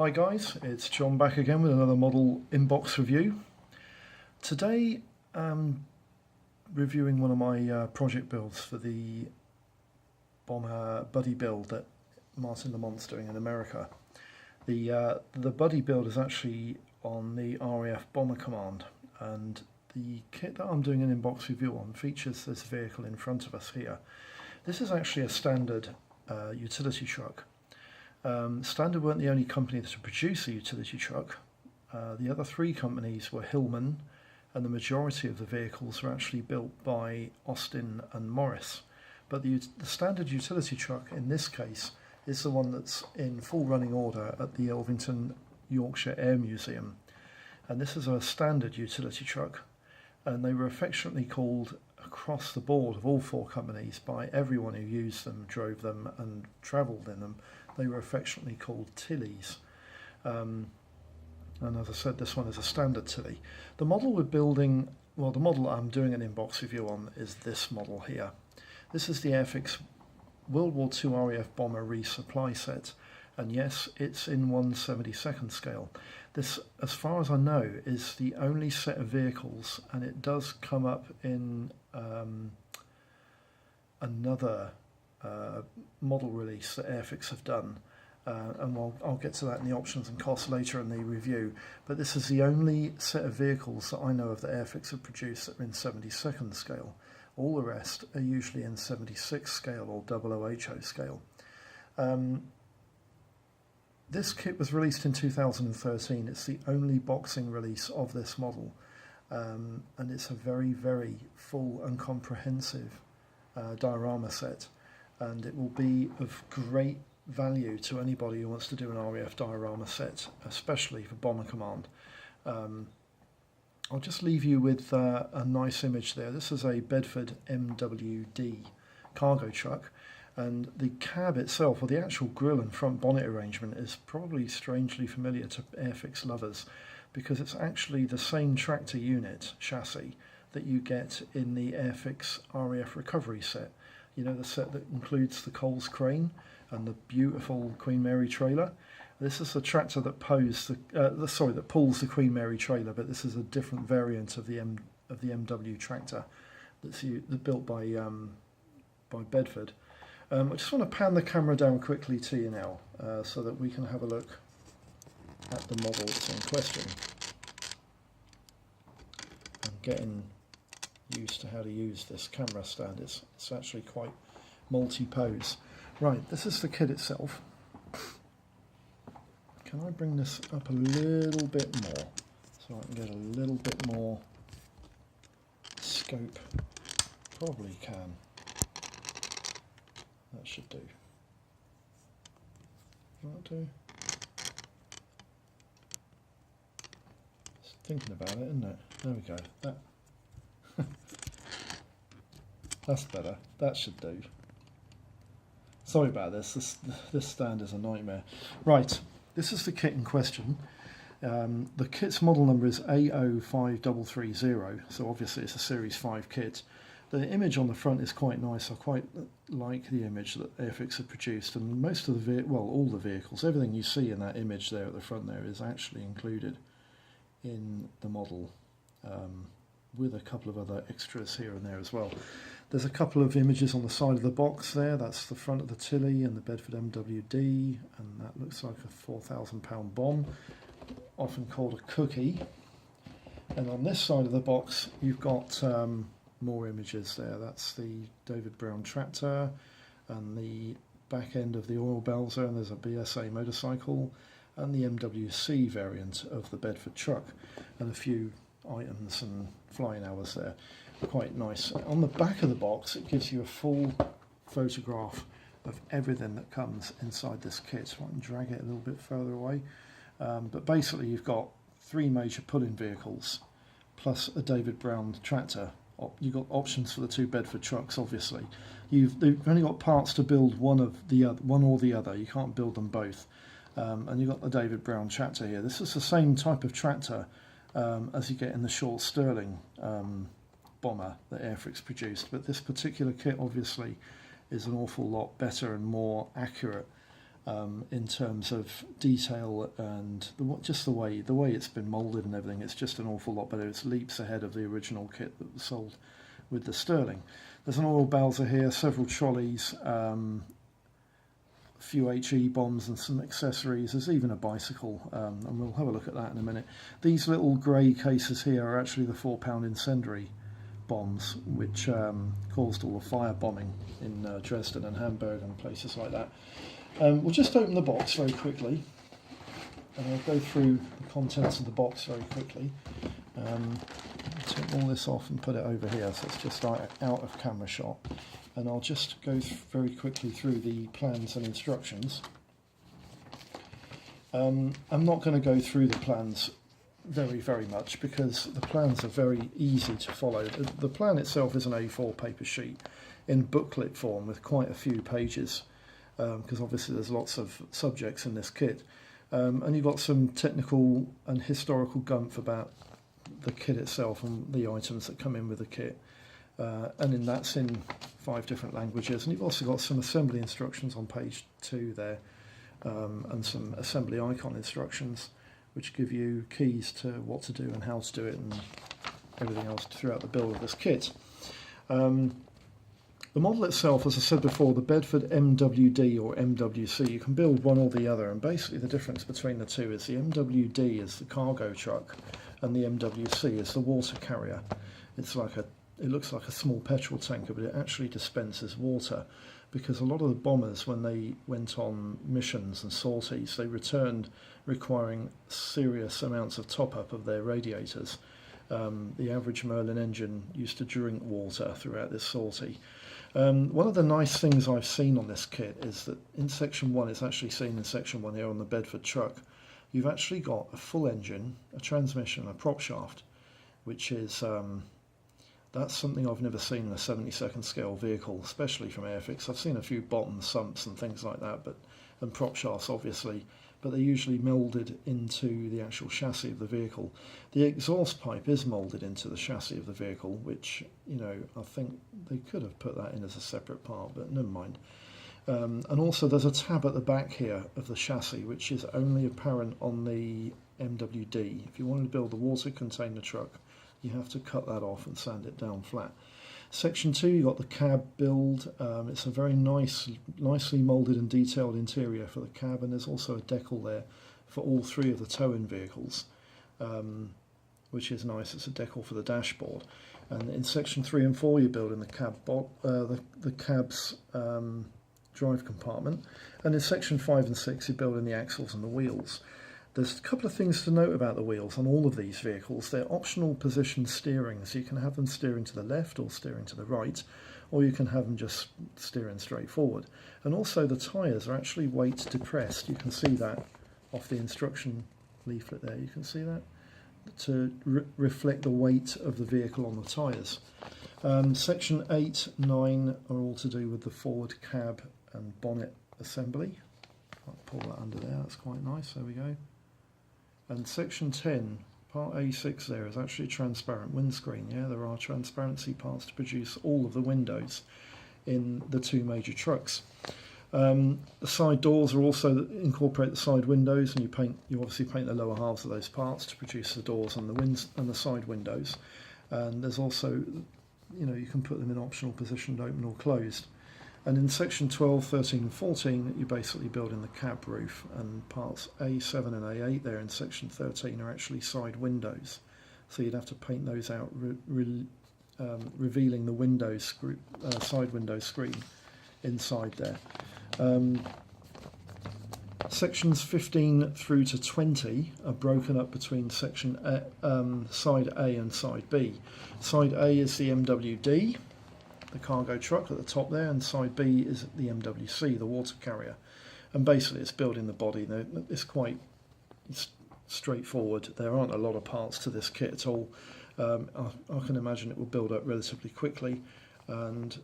Hi guys, it's John back again with another model inbox review. Today I'm reviewing one of my project builds for the bomber buddy build that Martin Lamont's doing in America. The buddy build is actually on the RAF bomber command, and the kit that I'm doing an inbox review on features this vehicle in front of us here. This is actually a standard utility truck. Standard weren't the only company to produce a utility truck. The other three companies were Hillman, and the majority of the vehicles were actually built by Austin and Morris. But the standard utility truck in this case is the one that's in full running order at the Elvington, Yorkshire Air Museum. And this is a standard utility truck, and they were affectionately called across the board of all four companies by everyone who used them, drove them and travelled in them. They were affectionately called Tillies. And as I said, this one is a standard Tilly. The model we're building, well, the model I'm doing an inbox review on is this model here. This is the Airfix World War II RAF bomber resupply set. And yes, it's in 1/72nd scale. This, as far as I know, is the only set of vehicles, and it does come up in another model release that Airfix have done, and I'll get to that in the options and costs later in the review. But this is the only set of vehicles that I know of that Airfix have produced that are in 72nd scale. All the rest are usually in 76 scale or 00HO scale. This kit was released in 2013. It's the only boxing release of this model, and it's a very, very full and comprehensive diorama set, and it will be of great value to anybody who wants to do an RAF diorama set, especially for Bomber Command. I'll just leave you with a nice image there. This is a Bedford MWD cargo truck, and the cab itself, or the actual grille and front bonnet arrangement, is probably strangely familiar to Airfix lovers, because it's actually the same tractor unit chassis that you get in the Airfix RAF recovery set. You know, the set that includes the Coles crane and the beautiful Queen Mary trailer. This is the tractor that pulls the Queen Mary trailer, but this is a different variant of the MW tractor that's built by Bedford. I just want to pan the camera down quickly to you now, so that we can have a look at the model that's in question. I'm getting used to how to use this camera stand. It's actually quite multi-pose. Right, this is the kit itself. Can I bring this up a little bit more so I can get a little bit more scope? Probably can. That should do. That'll do. Just thinking about it, isn't it? There we go. That's better. That should do. Sorry about this. This stand is a nightmare. Right, this is the kit in question. The kit's model number is A05330, so obviously it's a Series 5 kit. The image on the front is quite nice. I quite like the image that Airfix have produced, and most of all the vehicles, everything you see in that image there at the front there is actually included in the model, with a couple of other extras here and there as well. There's a couple of images on the side of the box there. That's the front of the Tilly and the Bedford MWD, and that looks like a 4,000-pound bomb, often called a cookie. And on this side of the box you've got more images there. That's the David Brown tractor and the back end of the OilBalsa, and there's a BSA motorcycle and the MWC variant of the Bedford truck, and a few items and flying hours there. Quite nice. On the back of the box it gives you a full photograph of everything that comes inside this kit. So I can drag it a little bit further away, but basically you've got 3 major pull-in vehicles plus a David Brown tractor. You've got options for the 2 Bedford trucks, obviously. They've only got parts to build one or the other. You can't build them both. And you've got the David Brown tractor here. This is the same type of tractor as you get in the short Stirling bomber that Airfix produced, but this particular kit obviously is an awful lot better and more accurate in terms of detail and just the way it's been moulded and everything. It's just an awful lot better. It's leaps ahead of the original kit that was sold with the Sterling. There's an OilBalsa here, several trolleys, a few HE bombs and some accessories. There's even a bicycle, and we'll have a look at that in a minute. These little grey cases here are actually the 4-pound incendiary bombs, which caused all the fire bombing in Dresden and Hamburg and places like that. We'll just open the box very quickly, and I'll go through the contents of the box very quickly. Take all this off and put it over here, so it's just out of camera shot. And I'll just go very quickly through the plans and instructions. I'm not going to go through the plans very much, because the plans are very easy to follow. The plan itself is an A4 paper sheet in booklet form with quite a few pages, because obviously there's lots of subjects in this kit. And you've got some technical and historical gumph about the kit itself and the items that come in with the kit. And that's in 5 different languages. And you've also got some assembly instructions on page 2 there, and some assembly icon instructions, which give you keys to what to do and how to do it and everything else throughout the build of this kit. The model itself, as I said before, the Bedford MWD or MWC, you can build one or the other, and basically the difference between the two is the MWD is the cargo truck and the MWC is the water carrier. It looks like a small petrol tanker, but it actually dispenses water, because a lot of the bombers, when they went on missions and sorties, they returned requiring serious amounts of top-up of their radiators. The average Merlin engine used to drink water throughout this sortie. One of the nice things I've seen on this kit is that in section 1, it's actually seen in section 1 here on the Bedford truck, you've actually got a full engine, a transmission, a prop shaft, which is that's something I've never seen in a 72nd scale vehicle, especially from Airfix. I've seen a few bottom sumps and things like that, and prop shafts obviously, but they're usually moulded into the actual chassis of the vehicle. The exhaust pipe is moulded into the chassis of the vehicle, which, you know, I think they could have put that in as a separate part, but never mind. And also there's a tab at the back here of the chassis, which is only apparent on the MWD. If you wanted to build the water container truck, you have to cut that off and sand it down flat. Section 2, you've got the cab build. It's a very nicely moulded and detailed interior for the cab, and there's also a decal there for all 3 of the towing vehicles, which is nice. It's a decal for the dashboard. And in section 3 and 4, you're building the cab's drive compartment, and in section 5 and 6, you're building the axles and the wheels. There's a couple of things to note about the wheels on all of these vehicles. They're optional position steering, so you can have them steering to the left or steering to the right, or you can have them just steering straight forward. And also the tyres are actually weight depressed. You can see that off the instruction leaflet there. You can see that to reflect the weight of the vehicle on the tyres. Section 8, 9 are all to do with the forward cab and bonnet assembly. I'll pull that under there, that's quite nice, there we go. And section 10, part A6 there, is actually a transparent windscreen. Yeah, there are transparency parts to produce all of the windows in the 2 major trucks. The side doors are also incorporate the side windows, and you obviously paint the lower halves of those parts to produce the doors and the side windows. And there's also, you know, you can put them in optional position, open or closed. And in section 12, 13 and 14, you're basically building the cab roof, and parts A7 and A8 there in section 13 are actually side windows. So you'd have to paint those out, revealing the windows side window screen inside there. Sections 15 through to 20 are broken up between section side A and side B. Side A is the MWD, the cargo truck at the top there, and side B is the MWC, the water carrier. And basically it's building the body. It's quite straightforward. There aren't a lot of parts to this kit at all. I can imagine it will build up relatively quickly, and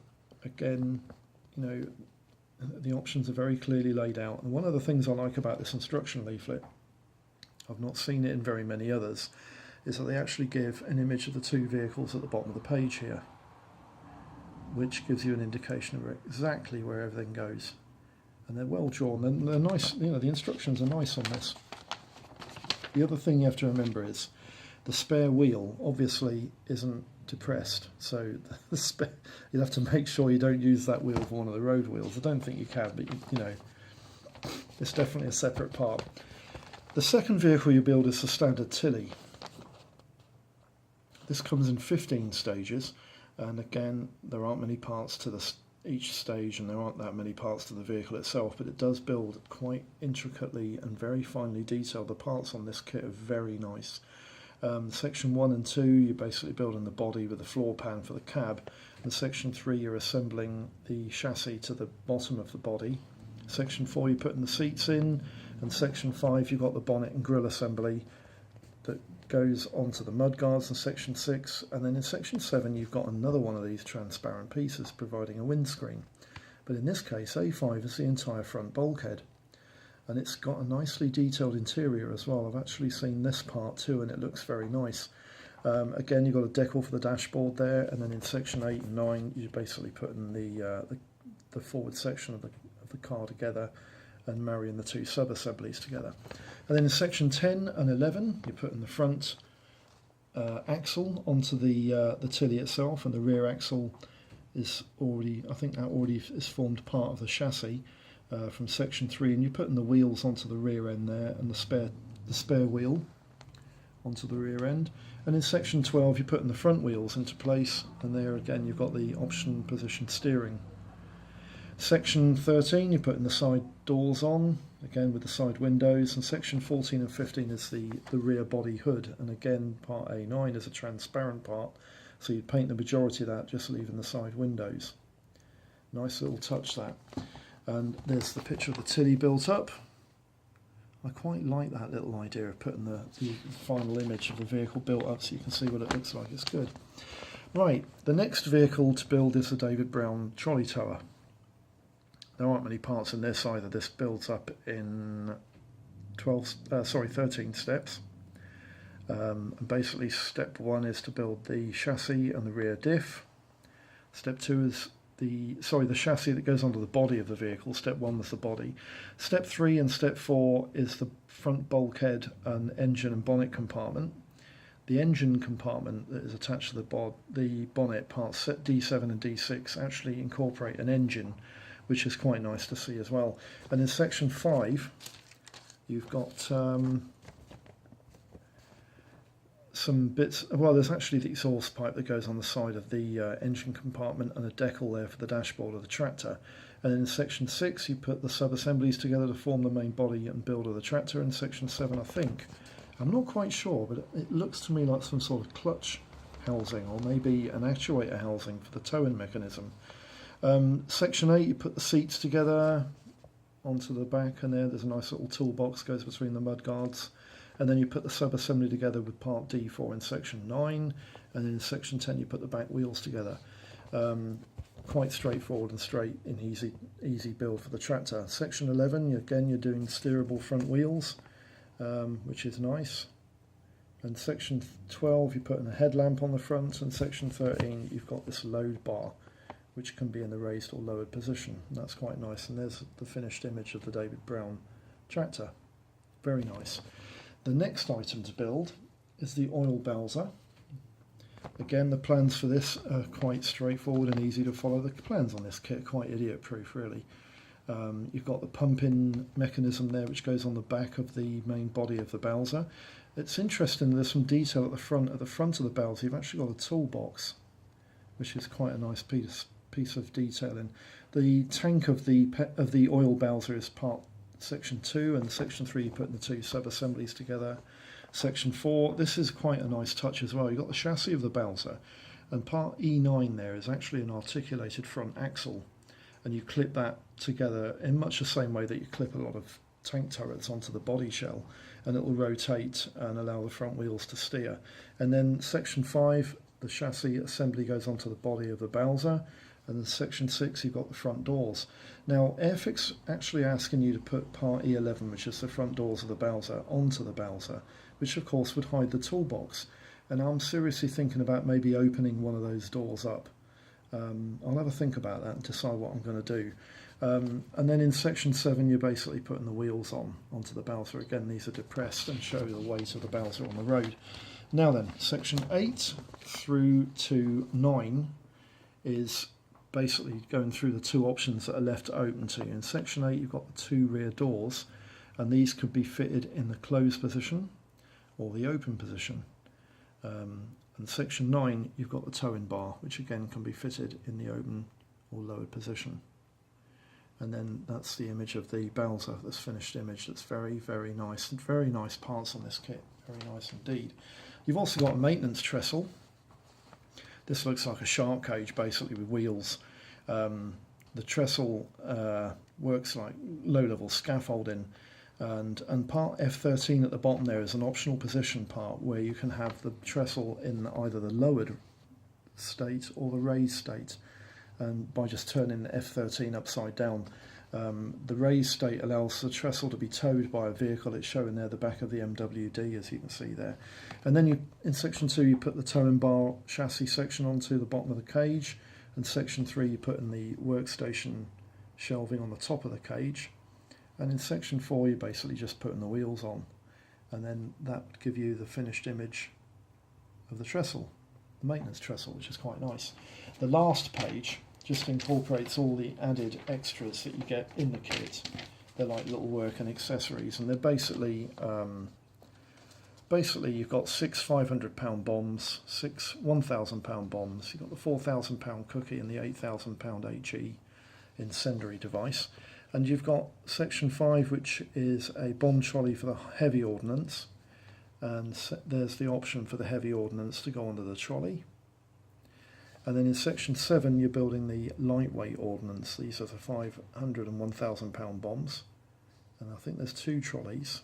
again, you know, the options are very clearly laid out. And one of the things I like about this instruction leaflet, I've not seen it in very many others, is that they actually give an image of the 2 vehicles at the bottom of the page here, which gives you an indication of exactly where everything goes. and they're well drawn, and they're nice. You know, the instructions are nice on this. The other thing you have to remember is the spare wheel obviously isn't depressed, so you'll have to make sure you don't use that wheel for one of the road wheels. I don't think you can, but you know, it's definitely a separate part. The second vehicle you build is the standard Tilly. This comes in 15 stages, and again, there aren't many parts to each stage, and there aren't that many parts to the vehicle itself, but it does build quite intricately and very finely detailed. The parts on this kit are very nice. Section 1 and 2, you're basically building the body with the floor pan for the cab, and section 3 you're assembling the chassis to the bottom of the body. Section 4 you're putting the seats in, and section 5 you've got the bonnet and grille assembly that goes onto the mudguards in section 6, and then in section 7 you've got another one of these transparent pieces providing a windscreen. But in this case A5 is the entire front bulkhead, and it's got a nicely detailed interior as well. I've actually seen this part too, and it looks very nice. Again, you've got a decal for the dashboard there, and then in section 8 and 9 you're basically putting the forward section of the car together and marrying the two sub-assemblies together. And then in section 10 and 11 you're putting the front axle onto the Tilly itself, and the rear axle is already, I think that already is formed part of the chassis from section 3, and you're putting the wheels onto the rear end there, and the spare wheel onto the rear end. And in section 12 you're putting the front wheels into place, and there again you've got the option position steering. Section 13 you're putting the side doors on, again with the side windows, and section 14 and 15 is the rear body hood, and again part A9 is a transparent part, so you'd paint the majority of that just leaving the side windows. Nice little touch that. And there's the picture of the Tilly built up. I quite like that little idea of putting the final image of the vehicle built up so you can see what it looks like. It's good. Right, the next vehicle to build is the David Brown trolley tower. There aren't many parts in this either. This builds up in 13 steps. And basically step 1 is to build the chassis and the rear diff. Step 2 is the chassis that goes onto the body of the vehicle. Step 1 was the body. Step 3 and step 4 is the front bulkhead and engine and bonnet compartment. The engine compartment that is attached to the bonnet, parts D7 and D6, actually incorporate an engine, which is quite nice to see as well. And in section 5 you've got some bits, well, there's actually the exhaust pipe that goes on the side of the engine compartment, and a decal there for the dashboard of the tractor. And in section 6 you put the sub-assemblies together to form the main body and build of the tractor. In section 7, I think, I'm not quite sure, but it looks to me like some sort of clutch housing, or maybe an actuator housing for the towing mechanism. Section 8 you put the seats together onto the back, and there's a nice little toolbox goes between the mudguards. And then you put the sub-assembly together with part D4 in section 9, and in section 10 you put the back wheels together. Quite straightforward and straight and easy build for the tractor. Section 11, again you're doing steerable front wheels, which is nice. And section 12 you're putting a headlamp on the front, and section 13 you've got this load bar, which can be in the raised or lowered position. And that's quite nice. And there's the finished image of the David Brown tractor. Very nice. The next item to build is the OilBalsa. Again, the plans for this are quite straightforward and easy to follow. The plans on this kit are quite idiot-proof, really. You've got the pump-in mechanism there, which goes on the back of the main body of the Balsa. It's interesting, there's some detail at the front. At the front of the Balsa, you've actually got a toolbox, which is quite a nice piece of detailing. The tank of the OilBalsa is part section 2, and section 3 you're putting the two sub-assemblies together. Section 4, this is quite a nice touch as well. You've got the chassis of the Balsa, and part E9 there is actually an articulated front axle, and you clip that together in much the same way that you clip a lot of tank turrets onto the body shell, and it will rotate and allow the front wheels to steer. And then section 5, the chassis assembly goes onto the body of the Balsa, and in section 6 you've got the front doors. Now Airfix actually asking you to put part E11, which is the front doors of the Balsa, onto the Balsa, which of course would hide the toolbox. And I'm seriously thinking about maybe opening one of those doors up. I'll have a think about that and decide what I'm going to do. And then in section 7, you're basically putting the wheels onto the balsa. Again, these are depressed and show the weight of the balsa on the road. Now then, section 8 through to 9 is basically going through the two options that are left open to you. In section 8, you've got the two rear doors, and these could be fitted in the closed position or the open position. And section 9, you've got the towing bar, which again can be fitted in the open or lowered position. And then that's the image of the balsa, this finished image. That's very, very nice. Very nice parts on this kit. Very nice indeed. You've also got a maintenance trestle. This looks like a shark cage, basically, with wheels. The trestle works like low-level scaffolding. And part F13 at the bottom there is an optional position part where you can have the trestle in either the lowered state or the raised state. And by just turning the F13 upside down, the raised state allows the trestle to be towed by a vehicle. It's showing there the back of the MWD, as you can see there. And then in section 2 you put the towing bar chassis section onto the bottom of the cage, and section 3 you put in the workstation shelving on the top of the cage. And in section 4 you're basically just putting the wheels on, and then that would give you the finished image of the trestle, the maintenance trestle, which is quite nice. The last page just incorporates all the added extras that you get in the kit. They're like little work and accessories, and they're basically you've got 6 500-pound bombs, 6 1,000-pound bombs. You've got the 4,000-pound cookie and the 8,000-pound HE incendiary device. And you've got section 5, which is a bomb trolley for the heavy ordnance, and there's the option for the heavy ordnance to go under the trolley. And then in section 7 you're building the lightweight ordnance. These are the 500 and 1,000-pound bombs, and I think there's 2 trolleys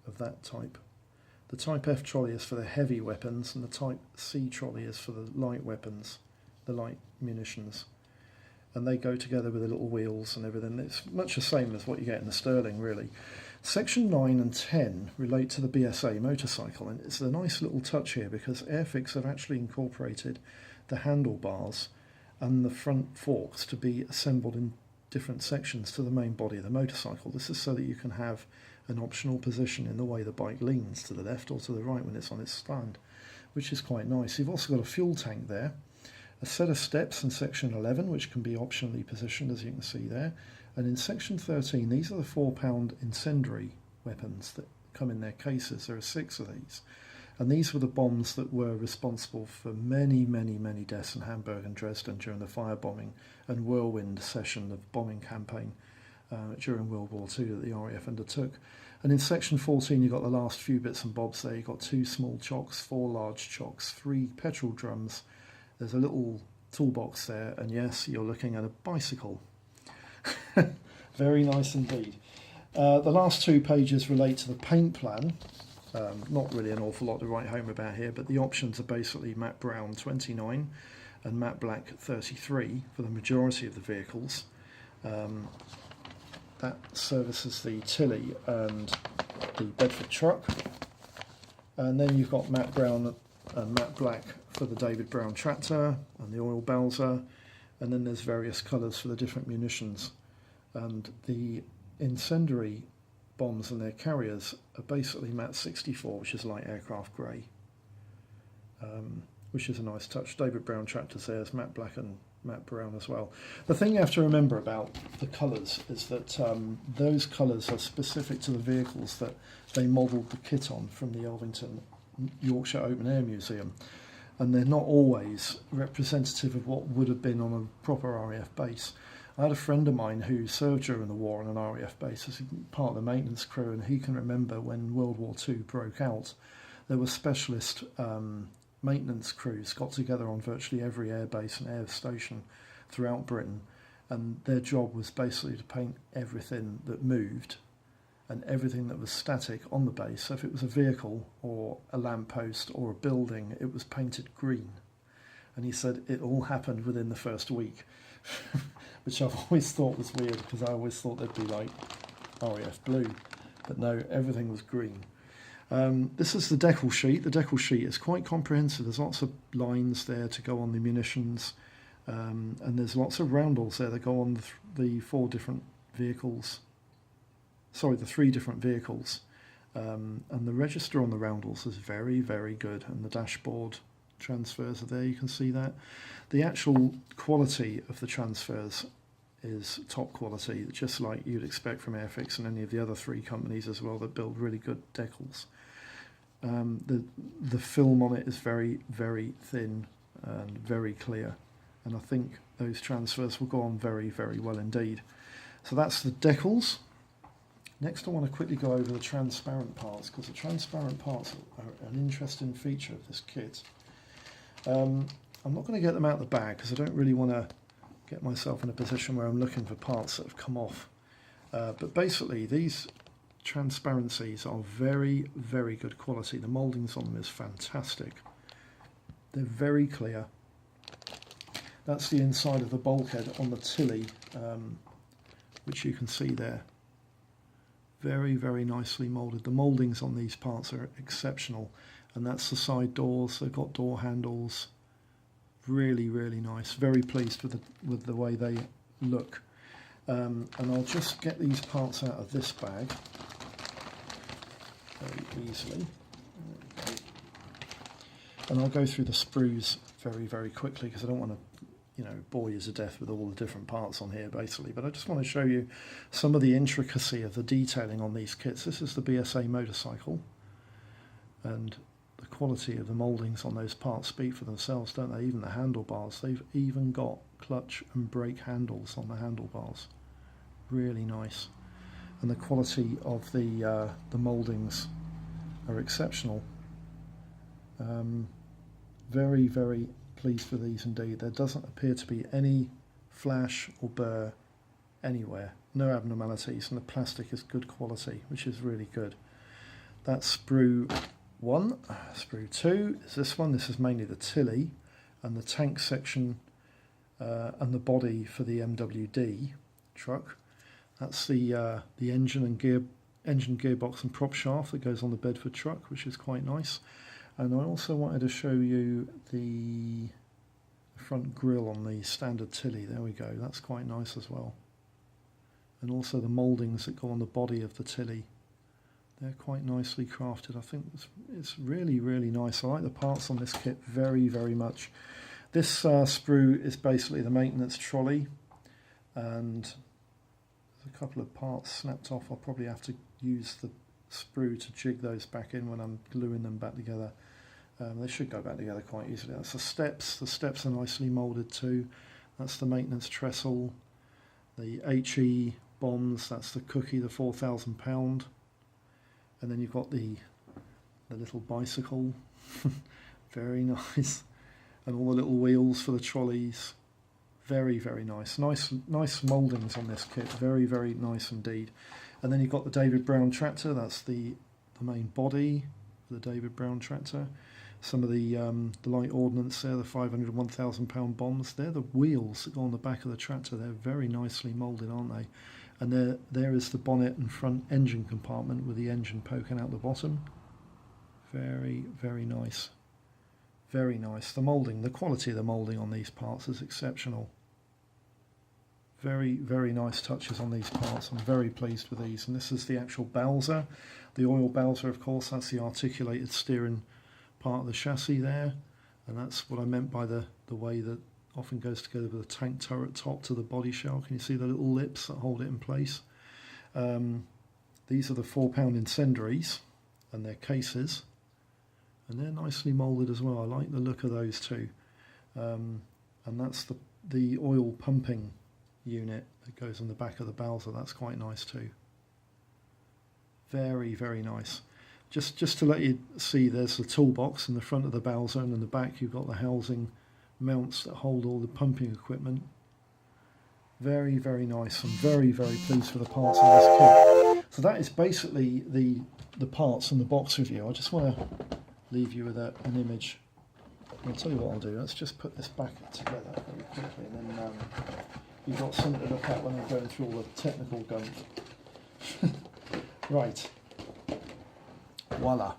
of that type. The type F trolley is for the heavy weapons, and the type C trolley is for the light weapons, the light munitions. And they go together with the little wheels and everything. It's much the same as what you get in the Sterling, really. Section 9 and 10 relate to the BSA motorcycle, and it's a nice little touch here because Airfix have actually incorporated the handlebars and the front forks to be assembled in different sections to the main body of the motorcycle. This is so that you can have an optional position in the way the bike leans to the left or to the right when it's on its stand, which is quite nice. You've also got a fuel tank there, a set of steps in section 11 which can be optionally positioned, as you can see there, and in section 13 these are the 4-pound incendiary weapons that come in their cases. There are 6 of these, and these were the bombs that were responsible for many deaths in Hamburg and Dresden during the firebombing and whirlwind session of bombing campaign during World War II that the RAF undertook. And in section 14 you've got the last few bits and bobs there. You've got 2 small chocks, 4 large chocks, 3 petrol drums, there's a little toolbox there, and yes, you're looking at a bicycle. Very nice indeed. The last 2 pages relate to the paint plan. Not really an awful lot to write home about here, but the options are basically matte brown 29 and matte black 33 for the majority of the vehicles. That services the Tilly and the Bedford truck. And then you've got matte brown and matte black for the David Brown tractor and the OilBalsa, and then there's various colours for the different munitions. And the incendiary bombs and their carriers are basically matte 64, which is light aircraft grey, which is a nice touch. David Brown tractors there is matte black and matte brown as well. The thing you have to remember about the colours is that those colours are specific to the vehicles that they modelled the kit on from the Elvington Yorkshire Open Air Museum, and they're not always representative of what would have been on a proper RAF base. I had a friend of mine who served during the war on an RAF base as part of the maintenance crew, and he can remember when World War II broke out, there were specialist maintenance crews got together on virtually every air base and air station throughout Britain, and their job was basically to paint everything that moved and everything that was static on the base. So if it was a vehicle or a lamppost or a building, it was painted green. And he said it all happened within the first week, which I've always thought was weird because I always thought they'd be like RAF blue, but no, everything was green. This is the decal sheet. The decal sheet is quite comprehensive. There's lots of lines there to go on the munitions, And there's lots of roundels there that go on the 4 different vehicles. Sorry, the 3 different vehicles. And the register on the roundels is very, very good. And the dashboard transfers are there, you can see that. The actual quality of the transfers is top quality, just like you'd expect from Airfix and any of the other 3 companies as well that build really good decals. The film on it is very, very thin and very clear. And I think those transfers will go on very, very well indeed. So that's the decals. Next I want to quickly go over the transparent parts, because the transparent parts are an interesting feature of this kit. I'm not going to get them out of the bag because I don't really want to get myself in a position where I'm looking for parts that have come off. But basically these transparencies are very, very good quality. The mouldings on them is fantastic. They're very clear. That's the inside of the bulkhead on the Tilly, which you can see there. Very, very nicely moulded. The mouldings on these parts are exceptional. And that's the side doors. They've got door handles. Really, really nice. Very pleased with the way they look. And I'll just get these parts out of this bag very easily. And I'll go through the sprues very, very quickly because I don't want to, bore you to death with all the different parts on here basically, but I just want to show you some of the intricacy of the detailing on these kits. This is the BSA motorcycle, and the quality of the mouldings on those parts speak for themselves, don't they? Even the handlebars, they've even got clutch and brake handles on the handlebars. Really nice. And the quality of the mouldings are exceptional. Very, very pleased with these indeed. There doesn't appear to be any flash or burr anywhere. No abnormalities, and the plastic is good quality, which is really good. That's sprue 1. Sprue 2 is this one. This is mainly the Tilly and the tank section and the body for the MWD truck. That's the engine and gearbox and prop shaft that goes on the Bedford truck, which is quite nice. And I also wanted to show you the front grille on the standard Tilly. There we go. That's quite nice as well. And also the mouldings that go on the body of the Tilly. They're quite nicely crafted. I think it's really, really nice. I like the parts on this kit very, very much. This sprue is basically the maintenance trolley, and there's a couple of parts snapped off. I'll probably have to use the sprue to jig those back in when I'm gluing them back together. They should go back together quite easily. That's the steps. The steps are nicely moulded too. That's the maintenance trestle. The HE bombs, that's the cookie, the £4,000. And then you've got the little bicycle. Very nice. And all the little wheels for the trolleys. Very, very nice. Nice mouldings on this kit. Very, very nice indeed. And then you've got the David Brown tractor. That's the main body of the David Brown tractor. Some of the light ordnance there, the 500 and £1,000 bombs. They're the wheels that go on the back of the tractor. They're very nicely moulded, aren't they? And there is the bonnet and front engine compartment with the engine poking out the bottom. Very, very nice. Very nice. The moulding, the quality of the moulding on these parts is exceptional. Very, very nice touches on these parts. I'm very pleased with these. And this is the actual Balsa. The OilBalsa, of course, that's the articulated steering part of the chassis there. And that's what I meant by the way that often goes together with a tank turret top to the body shell. Can you see the little lips that hold it in place? These are the 4-pound incendiaries and their cases. And they're nicely moulded as well. I like the look of those too. And that's the oil pumping unit that goes on the back of the Balsa. That's quite nice too. Very, very nice. Just to let you see, there's the toolbox in the front of the Balsa, and in the back you've got the housing mounts that hold all the pumping equipment. Very, very nice. I'm very, very pleased with the parts on this kit. So that is basically the parts and the box review. I just want to leave you with an image. I'll tell you what I'll do. Let's just put this back together very quickly, and then you've got something to look at when I'm going through all the technical gunk. Right. Voila.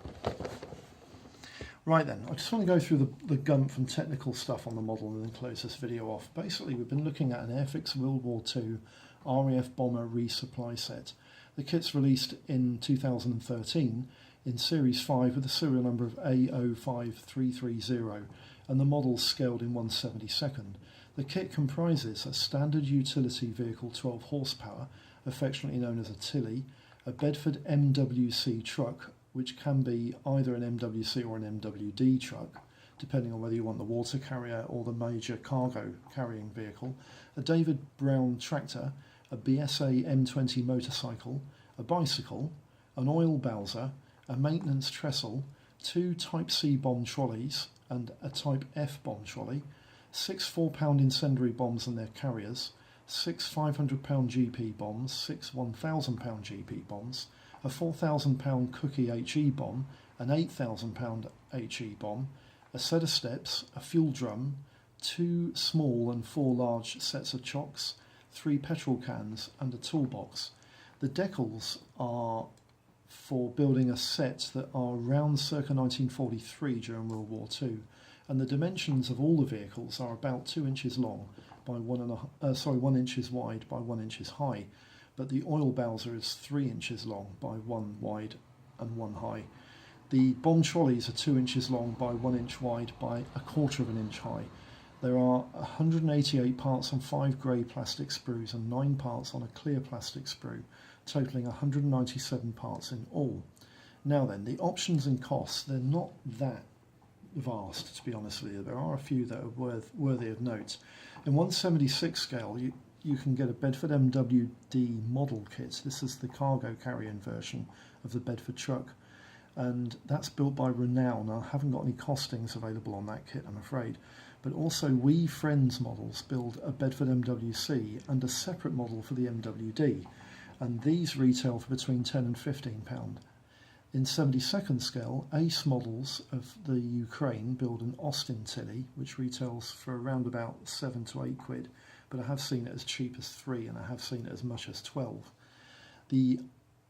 Right then, I just want to go through the gump and technical stuff on the model and then close this video off. Basically, we've been looking at an Airfix World War II RAF bomber resupply set. The kit's released in 2013 in Series 5 with a serial number of A05330 and the model's scaled in 1/72nd. The kit comprises a standard utility vehicle 12 horsepower, affectionately known as a Tilly, a Bedford MWC truck, which can be either an MWC or an MWD truck, depending on whether you want the water carrier or the major cargo carrying vehicle, a David Brown tractor, a BSA M20 motorcycle, a bicycle, an OilBalsa, a maintenance trestle, 2 Type C bomb trolleys and a Type F bomb trolley, 6 4-pound incendiary bombs and their carriers, 6 500-pound GP bombs, 6 1,000-pound GP bombs, a 4,000-pound cookie HE bomb, an 8,000-pound HE bomb, a set of steps, a fuel drum, 2 small and 4 large sets of chocks, 3 petrol cans and a toolbox. The decals are for building a set that are around circa 1943 during World War II, and the dimensions of all the vehicles are about 2 inches long by 1 inches wide by 1 inches high, but the OilBalsa is 3 inches long by 1 wide and 1 high. The bomb trolleys are 2 inches long by 1 inch wide by 1/4 of an inch high. There are 188 parts on 5 grey plastic sprues and 9 parts on a clear plastic sprue, totalling 197 parts in all. Now then, the options and costs, they're not that vast, to be honest with you. There are a few that are worthy of note. In 1/76 scale, you can get a Bedford MWD model kit. This is the cargo carrying version of the Bedford truck, and that's built by Renown. I haven't got any costings available on that kit, I'm afraid. But also We Friends models build a Bedford MWC and a separate model for the MWD, and these retail for between £10 and £15. In 72nd scale, Ace models of the Ukraine build an Austin Tilly, which retails for around about 7 to 8 quid, but I have seen it as cheap as 3 and I have seen it as much as 12. The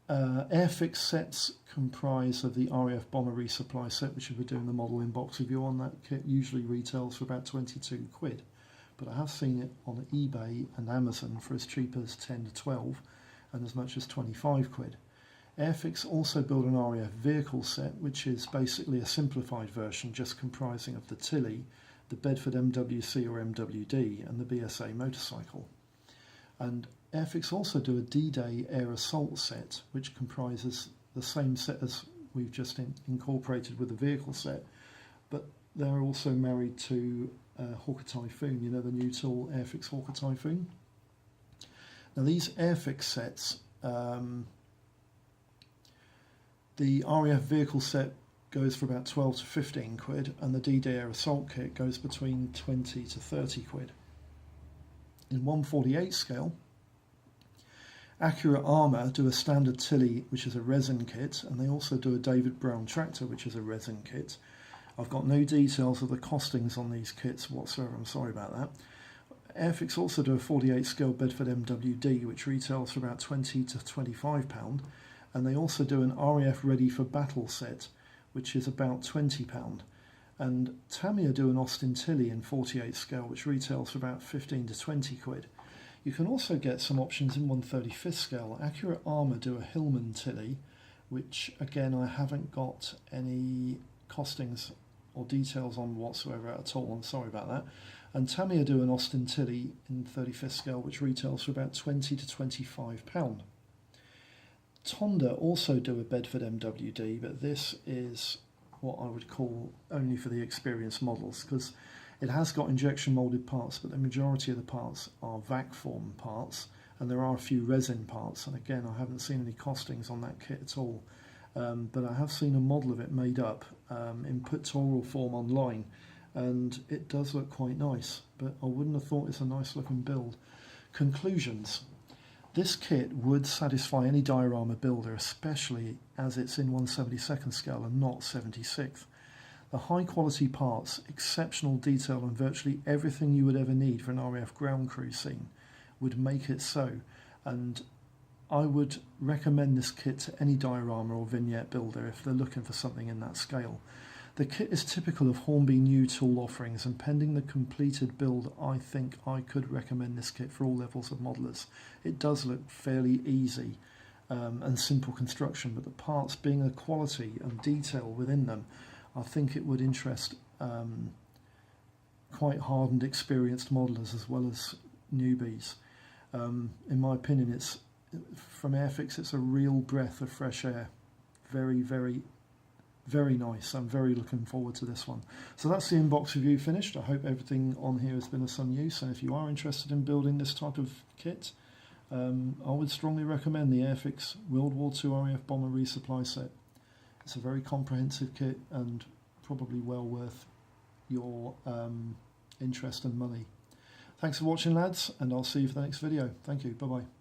Airfix sets comprise of the RAF bomber resupply set, which we're doing the model in box review on. That kit usually retails for about 22 quid, but I have seen it on eBay and Amazon for as cheap as 10 to 12 and as much as 25 quid. Airfix also build an RAF vehicle set, which is basically a simplified version just comprising of the Tilly, the Bedford MWC or MWD and the BSA motorcycle. And Airfix also do a D-Day air assault set, which comprises the same set as we've just incorporated with the vehicle set, but they're also married to Hawker Typhoon, you know, the new tool Airfix Hawker Typhoon. Now these Airfix sets, the RAF vehicle set goes for about 12 to 15 quid, and the D-Day air assault kit goes between 20 to 30 quid. In 1/48 scale, Accurate Armour do a standard Tilly, which is a resin kit, and they also do a David Brown tractor, which is a resin kit. I've got no details of the costings on these kits whatsoever, I'm sorry about that. Airfix also do a 48 scale Bedford MWD, which retails for about £20 to £25, and they also do an RAF Ready for Battle set, which is about £20. And Tamiya do an Austin Tilly in 48 scale, which retails for about 15 to 20 quid. You can also get some options in 1/35 scale. Accurate Armour do a Hillman Tilly, which again I haven't got any costings or details on whatsoever at all, I'm sorry about that. And Tamiya do an Austin Tilly in 35th scale, which retails for about £20 to £25. Tonda also do a Bedford MWD, but this is what I would call only for the experienced models, because it has got injection moulded parts, but the majority of the parts are vac form parts, and there are a few resin parts, and again I haven't seen any costings on that kit at all, but I have seen a model of it made up in pictorial form online, and it does look quite nice, but I wouldn't have thought it's a nice looking build. Conclusions. This kit would satisfy any diorama builder, especially as it's in 1/72 scale and not 76th. The high quality parts, exceptional detail and virtually everything you would ever need for an RAF ground crew scene would make it so, and I would recommend this kit to any diorama or vignette builder if they're looking for something in that scale. The kit is typical of Hornby new tool offerings, and pending the completed build, I think I could recommend this kit for all levels of modelers. It does look fairly easy and simple construction, but the parts being a quality and detail within them, I think it would interest quite hardened, experienced modelers as well as newbies. In my opinion, it's from Airfix. It's a real breath of fresh air. Very, very, very nice. I'm very looking forward to this one. So that's the inbox review finished. I hope everything on here has been of some use. And if you are interested in building this type of kit, I would strongly recommend the Airfix World War II RAF bomber resupply set. It's a very comprehensive kit and probably well worth your interest and money. Thanks for watching, lads, and I'll see you for the next video. Thank you. Bye-bye.